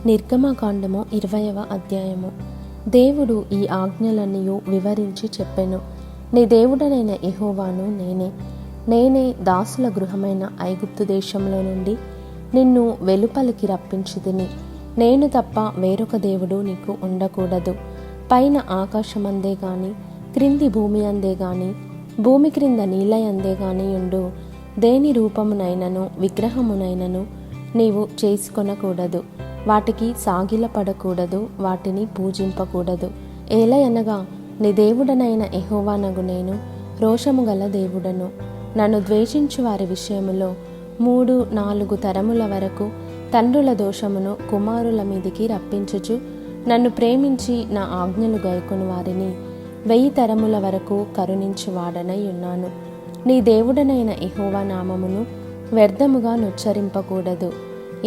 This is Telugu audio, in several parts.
నిర్గమకాండము 20వ అధ్యాయము. దేవుడు ఈ ఆజ్ఞలన్నీ వివరించి చెప్పెను. నీ దేవుడనైన యెహోవాను నేనే దాసుల గృహమైన ఐగుప్తు దేశంలో నుండి నిన్ను వెలుపలికి రప్పించితిని. నేను తప్ప వేరొక దేవుడు నీకు ఉండకూడదు. పైన ఆకాశమందే గాని క్రింది భూమి అందే గాని భూమి క్రింద నీళ్ళయందే గాని ఉండు దేని రూపమునైనను విగ్రహమునైనను నీవు చేసుకొనకూడదు. వాటికి సాగిలపడకూడదు, వాటిని పూజింపకూడదు. ఏలయనగా నీ దేవుడనైన యెహోవానగు నేను రోషము గల దేవుడను. నన్ను ద్వేషించు వారి విషయములో 3-4 తరముల వరకు తండ్రుల దోషమును కుమారుల మీదికి రప్పించుచు నన్ను ప్రేమించి నా ఆజ్ఞలు గైకొను వారిని 1000 తరముల వరకు కరుణించువాడనై ఉన్నాను. నీ దేవుడనైన యెహోవా నామమును వ్యర్థముగా నుచ్చరింపకూడదు.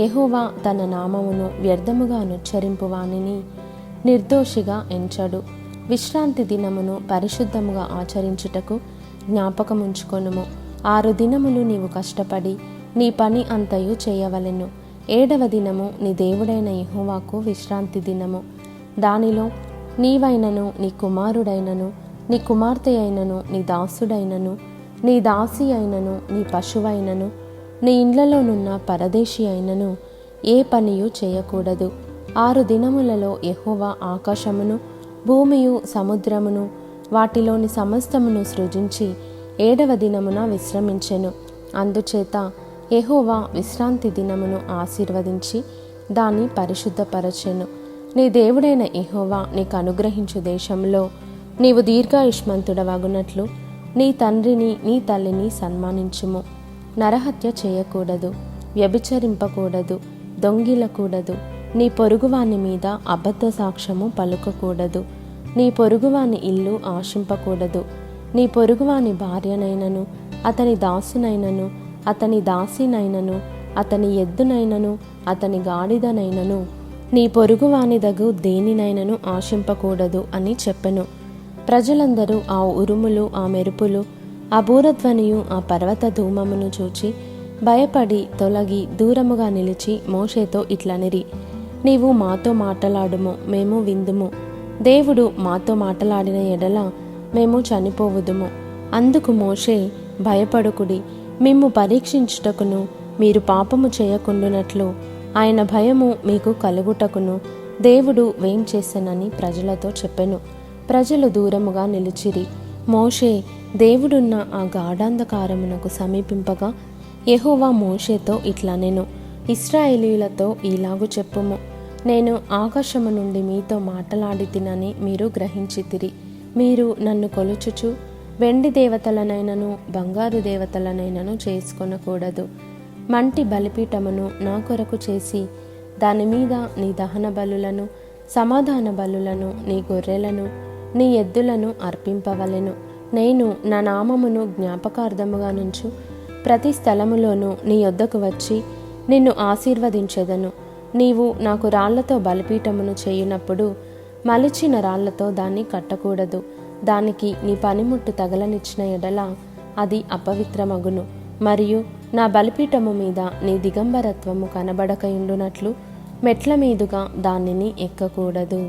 యెహోవా తన నామమును వ్యర్థముగా నుచ్చరింపు వానిని నిర్దోషిగా ఎంచడు. విశ్రాంతి దినమును పరిశుద్ధముగా ఆచరించుటకు జ్ఞాపకముంచుకొనుము. 6 దినములు నీవు కష్టపడి నీ పని అంతయు చేయవలెను. 7వ దినము నీ దేవుడైన యెహోవాకు విశ్రాంతి దినము. దానిలో నీవైనను నీ కుమారుడైనను నీ కుమార్తె అయినను నీ దాసుడైనను నీ దాసి అయినను నీ పశువైనను నీ ఇండ్లలోనున్న పరదేశి అయినను ఏ పనియు చేయకూడదు. 6 దినములలో యెహోవా ఆకాశమును భూమియు సముద్రమును వాటిలోని సమస్తమును సృజించి 7వ దినమున విశ్రమించెను. అందుచేత యెహోవా విశ్రాంతి దినమును ఆశీర్వదించి దాన్ని పరిశుద్ధపరచెను. నీ దేవుడైన యెహోవా నీకు అనుగ్రహించు దేశంలో నీవు దీర్ఘాయుష్మంతుడవగునట్లు నీ తండ్రిని నీ తల్లిని సన్మానించుము. నరహత్య చేయకూడదు, వ్యభిచరింపకూడదు, దొంగిలకూడదు, నీ పొరుగువాని మీద అబద్ధ సాక్ష్యము పలుకకూడదు, నీ పొరుగువాని ఇల్లు ఆశింపకూడదు, నీ పొరుగువాని భార్యనైనను అతని దాసునైనను అతని దాసినైనను అతని ఎద్దునైనను అతని గాడిదనైనను నీ పొరుగువానిదగు దేనినైనను ఆశింపకూడదు అని చెప్పెను. ప్రజలందరూ ఆ ఉరుములు, ఆ మెరుపులు, ఆ బూరధ్వనియు, ఆ పర్వత ధూమమును చూచి భయపడి తొలగి దూరముగా నిలిచి మోషేతో ఇట్లనిరి, నీవు మాతో మాటలాడుము, మేము విందుము. దేవుడు మాతో మాటలాడిన ఎడల మేము చనిపోవుదుము. అందుకు మోషే, భయపడుకుడి, మిమ్ము పరీక్షించుటకును మీరు పాపము చేయకుండునట్లు ఆయన భయము మీకు కలుగుటకును దేవుడు వేం చేసెనని ప్రజలతో చెప్పెను. ప్రజలు దూరముగా నిలిచిరి. మోషే దేవుడున్న ఆ గాఢాంధకారమునకు సమీపింపగా యెహోవా మోషేతో ఇట్లనెను, ఇశ్రాయేలీయులతో ఇలాగు చెప్పుము, నేను ఆకాశము నుండి మీతో మాటలాడితినని మీరు గ్రహించితిరి. మీరు నన్ను కొలుచుచు వెండి దేవతలనైనను బంగారు దేవతలనైనను చేసుకొనకూడదు. మంటి బలిపీఠమును నా కొరకు చేసి దాని మీద నీ దహన బలులను సమాధాన బలులను నీ గొర్రెలను నీ ఎద్దులను అర్పింపవలెను. నేను నా నామమును జ్ఞాపకార్థముగా నుంచు ప్రతి స్థలములోనూ నీ యొద్దకు వచ్చి నిన్ను ఆశీర్వదించెదను. నీవు నాకు రాళ్లతో బలిపీఠమును చేయునప్పుడు మలిచిన రాళ్లతో దాన్ని కట్టకూడదు. దానికి నీ పనిముట్టు తగలనిచ్చిన ఎడల అది అపవిత్రమగును. మరియు నా బలిపీఠము మీద నీ దిగంబరత్వము కనబడకయుండునట్లు మెట్ల మీదుగా దానిని ఎక్కకూడదు.